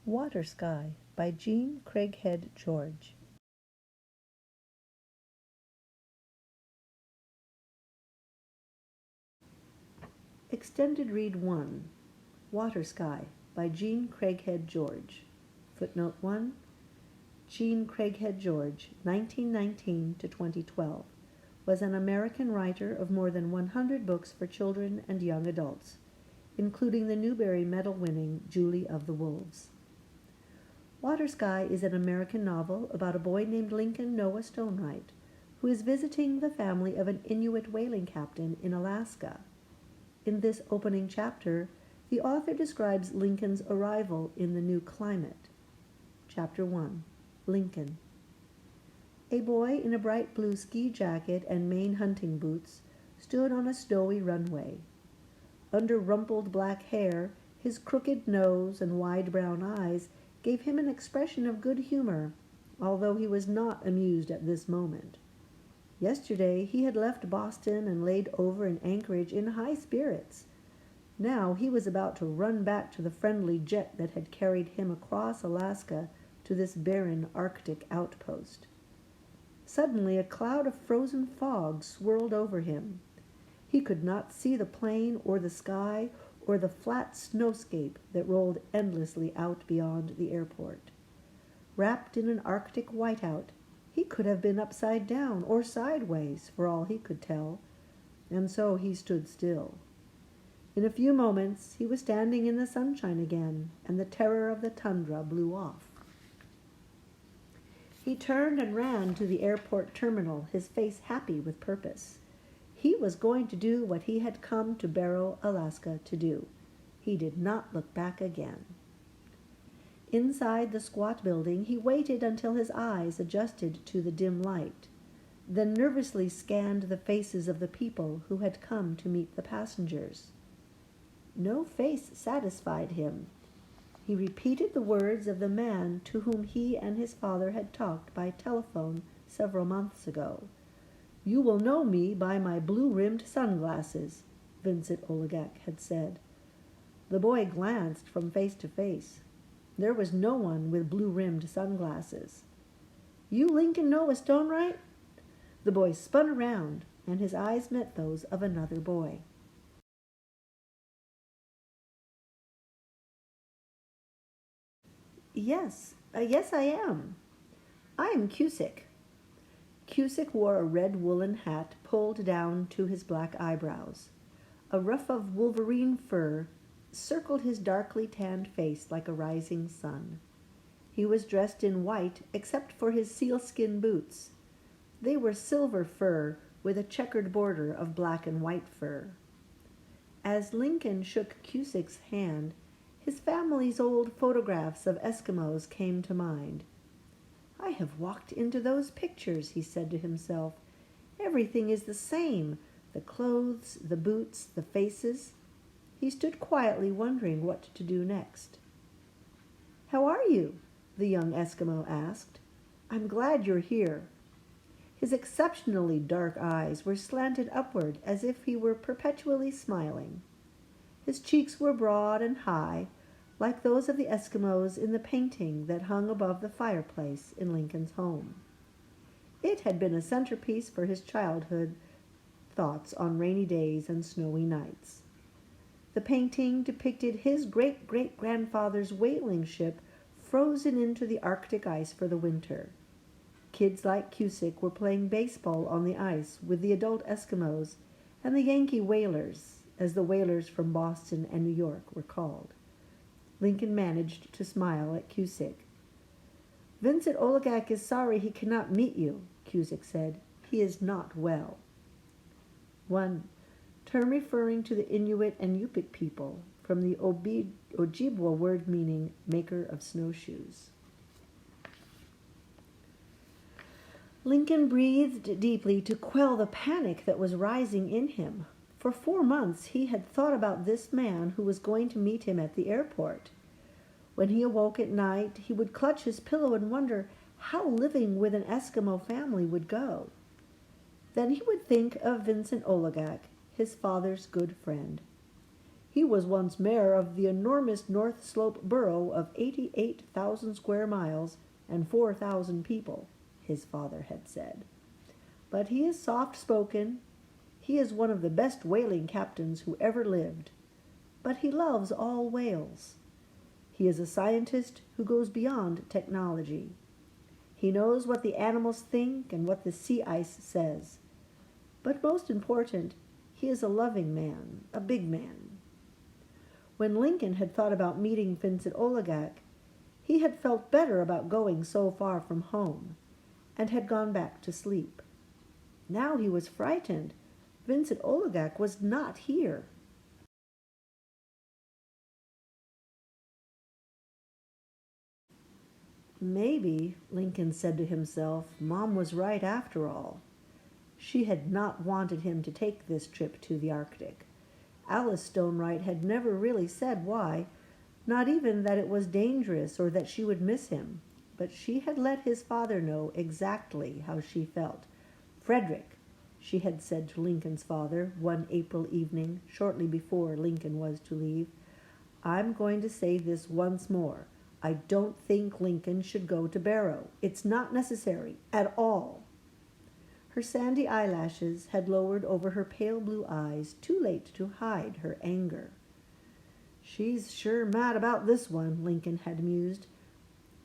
Water Sky by Jean Craighead George. Extended Read 1, Water Sky by Jean Craighead George. Footnote 1, Jean Craighead George, 1919 to 2012, was an American writer of more than 100 books for children and young adults, including the Newbery Medal-winning Julie of the Wolves. Water Sky is an American novel about a boy named Lincoln Noah Stonewright, who is visiting the family of an Inuit whaling captain in Alaska. In this opening chapter, the author describes Lincoln's arrival in the new climate. Chapter 1, Lincoln. A boy in a bright blue ski jacket and Maine hunting boots stood on a snowy runway. Under rumpled black hair, his crooked nose and wide brown eyes gave him an expression of good humor, although he was not amused at this moment. Yesterday he had left Boston and laid over in Anchorage in high spirits. Now he was about to run back to the friendly jet that had carried him across Alaska to this barren Arctic outpost. Suddenly a cloud of frozen fog swirled over him. He could not see the plain or the sky or the flat snowscape that rolled endlessly out beyond the airport. Wrapped in an Arctic whiteout, he could have been upside down or sideways for all he could tell, and so he stood still. In a few moments he was standing in the sunshine again, and the terror of the tundra blew off. He turned and ran to the airport terminal, his face happy with purpose. He was going to do what he had come to Barrow, Alaska to do. He did not look back again. Inside the squat building, he waited until his eyes adjusted to the dim light, then nervously scanned the faces of the people who had come to meet the passengers. No face satisfied him. He repeated the words of the man to whom he and his father had talked by telephone several months ago. "You will know me by my blue-rimmed sunglasses," Vincent Olegak had said. The boy glanced from face to face. There was no one with blue-rimmed sunglasses. "You Lincoln Noah Stonewright?" The boy spun around, and his eyes met those of another boy. Yes, I am. I am Cusick." Cusick wore a red woolen hat pulled down to his black eyebrows. A ruff of wolverine fur circled his darkly tanned face like a rising sun. He was dressed in white except for his sealskin boots. They were silver fur with a checkered border of black and white fur. As Lincoln shook Cusick's hand, his family's old photographs of Eskimos came to mind. "I have walked into those pictures," he said to himself. "Everything is the same, the clothes, the boots, the faces." He stood quietly wondering what to do next. "How are you?" the young Eskimo asked. "I'm glad you're here." His exceptionally dark eyes were slanted upward as if he were perpetually smiling. His cheeks were broad and high, like those of the Eskimos in the painting that hung above the fireplace in Lincoln's home. It had been a centerpiece for his childhood thoughts on rainy days and snowy nights. The painting depicted his great-great-grandfather's whaling ship frozen into the Arctic ice for the winter. Kids like Cusick were playing baseball on the ice with the adult Eskimos and the Yankee whalers, as the whalers from Boston and New York were called. Lincoln managed to smile at Cusick. "Vincent Olegak is sorry he cannot meet you," Cusick said. "He is not well." 1. Term referring to the Inuit and Yupik people, from the Ojibwa word meaning maker of snowshoes. Lincoln breathed deeply to quell the panic that was rising in him. For 4 months he had thought about this man who was going to meet him at the airport. When he awoke at night, he would clutch his pillow and wonder how living with an Eskimo family would go. Then he would think of Vincent Olegak, his father's good friend. He was once mayor of the enormous North Slope borough of 88,000 square miles and 4,000 people, his father had said. But he is soft-spoken. He is one of the best whaling captains who ever lived. But he loves all whales. He is a scientist who goes beyond technology. He knows what the animals think and what the sea ice says. But most important, he is a loving man, a big man. When Lincoln had thought about meeting Vincent Oligak, he had felt better about going so far from home, and had gone back to sleep. Now he was frightened. Vincent Oligak was not here. Maybe, Lincoln said to himself, Mom was right after all. She had not wanted him to take this trip to the Arctic. Alice Stonewright had never really said why, not even that it was dangerous or that she would miss him, but she had let his father know exactly how she felt. Frederick, she had said to Lincoln's father one April evening, shortly before Lincoln was to leave, I'm going to say this once more. I don't think Lincoln should go to Barrow. It's not necessary at all. Her sandy eyelashes had lowered over her pale blue eyes, too late to hide her anger. She's sure mad about this one, Lincoln had mused,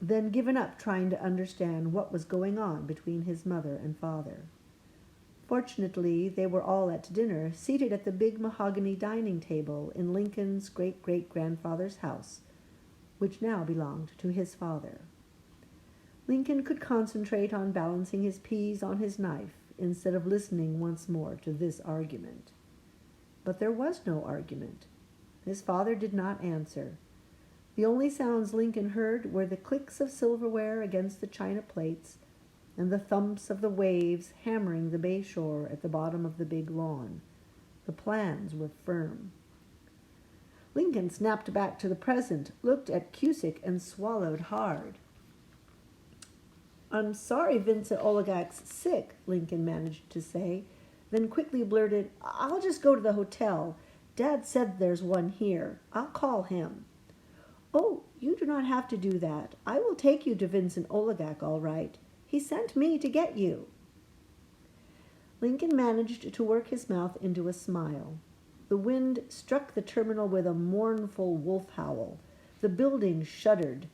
then given up trying to understand what was going on between his mother and father. Fortunately, they were all at dinner, seated at the big mahogany dining table in Lincoln's great-great-grandfather's house, which now belonged to his father. Lincoln could concentrate on balancing his peas on his knife instead of listening once more to this argument. But there was no argument. His father did not answer. The only sounds Lincoln heard were the clicks of silverware against the china plates and the thumps of the waves hammering the bay shore at the bottom of the big lawn. The plans were firm. Lincoln snapped back to the present, looked at Cusick, and swallowed hard. I'm sorry Vincent Oligak's sick, Lincoln managed to say, then quickly blurted, I'll just go to the hotel. Dad said there's one here. I'll call him. Oh, you do not have to do that. I will take you to Vincent Oligak, all right. He sent me to get you. Lincoln managed to work his mouth into a smile. The wind struck the terminal with a mournful wolf howl. The building shuddered.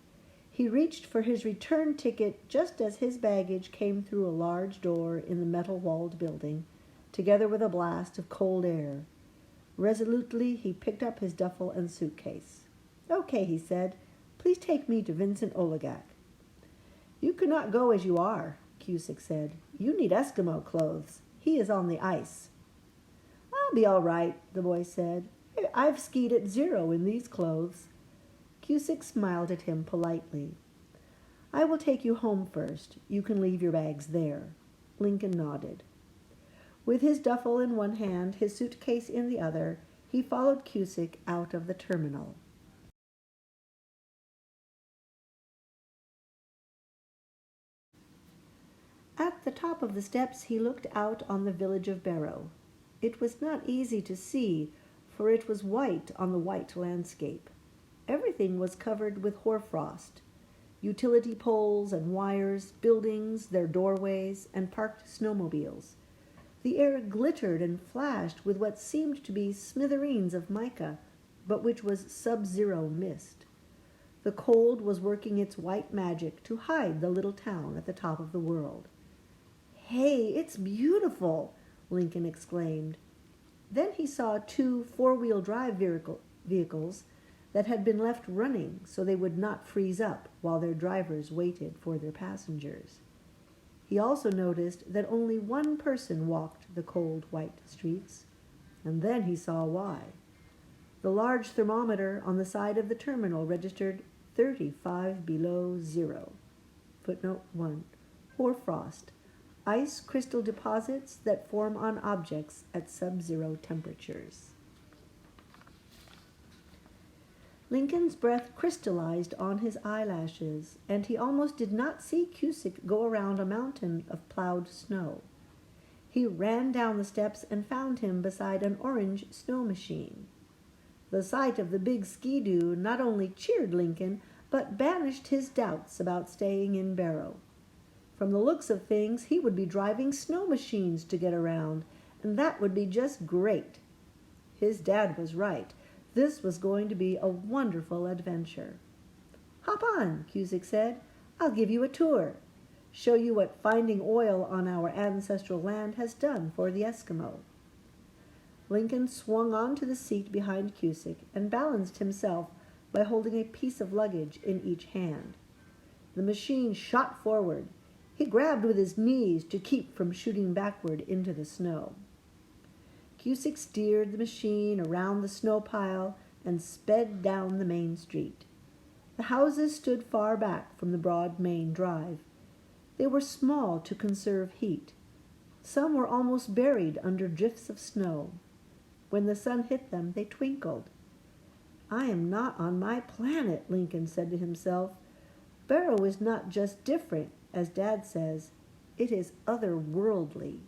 He reached for his return ticket just as his baggage came through a large door in the metal-walled building, together with a blast of cold air. Resolutely, he picked up his duffel and suitcase. Okay, he said. Please take me to Vincent Oligak. You cannot go as you are, Cusick said. You need Eskimo clothes. He is on the ice. I'll be all right, the boy said. I've skied at 0 in these clothes. Cusick smiled at him politely. I will take you home first. You can leave your bags there. Lincoln nodded. With his duffel in one hand, his suitcase in the other, he followed Cusick out of the terminal. At the top of the steps he looked out on the village of Barrow. It was not easy to see, for it was white on the white landscape. Everything was covered with hoarfrost. Utility poles and wires, buildings, their doorways, and parked snowmobiles. The air glittered and flashed with what seemed to be smithereens of mica, but which was sub-zero mist. The cold was working its white magic to hide the little town at the top of the world. Hey, it's beautiful, Lincoln exclaimed. Then he saw 2 four-wheel drive vehicles that had been left running so they would not freeze up while their drivers waited for their passengers. He also noticed that only one person walked the cold white streets, and then he saw why. The large thermometer on the side of the terminal registered 35 below 0. Footnote 1. Hoarfrost. Ice crystal deposits that form on objects at sub-zero temperatures. Lincoln's breath crystallized on his eyelashes, and he almost did not see Cusick go around a mountain of plowed snow. He ran down the steps and found him beside an orange snow machine. The sight of the big skidoo not only cheered Lincoln, but banished his doubts about staying in Barrow. From the looks of things, he would be driving snow machines to get around, and that would be just great. His dad was right. This was going to be a wonderful adventure. "Hop on," Cusick said. "I'll give you a tour. Show you what finding oil on our ancestral land has done for the Eskimo." Lincoln swung onto the seat behind Cusick and balanced himself by holding a piece of luggage in each hand. The machine shot forward. He grabbed with his knees to keep from shooting backward into the snow. Cusick steered the machine around the snow pile and sped down the main street. The houses stood far back from the broad main drive. They were small to conserve heat. Some were almost buried under drifts of snow. When the sun hit them, they twinkled. "I am not on my planet," Lincoln said to himself. "Barrow is not just different, as Dad says. It is otherworldly."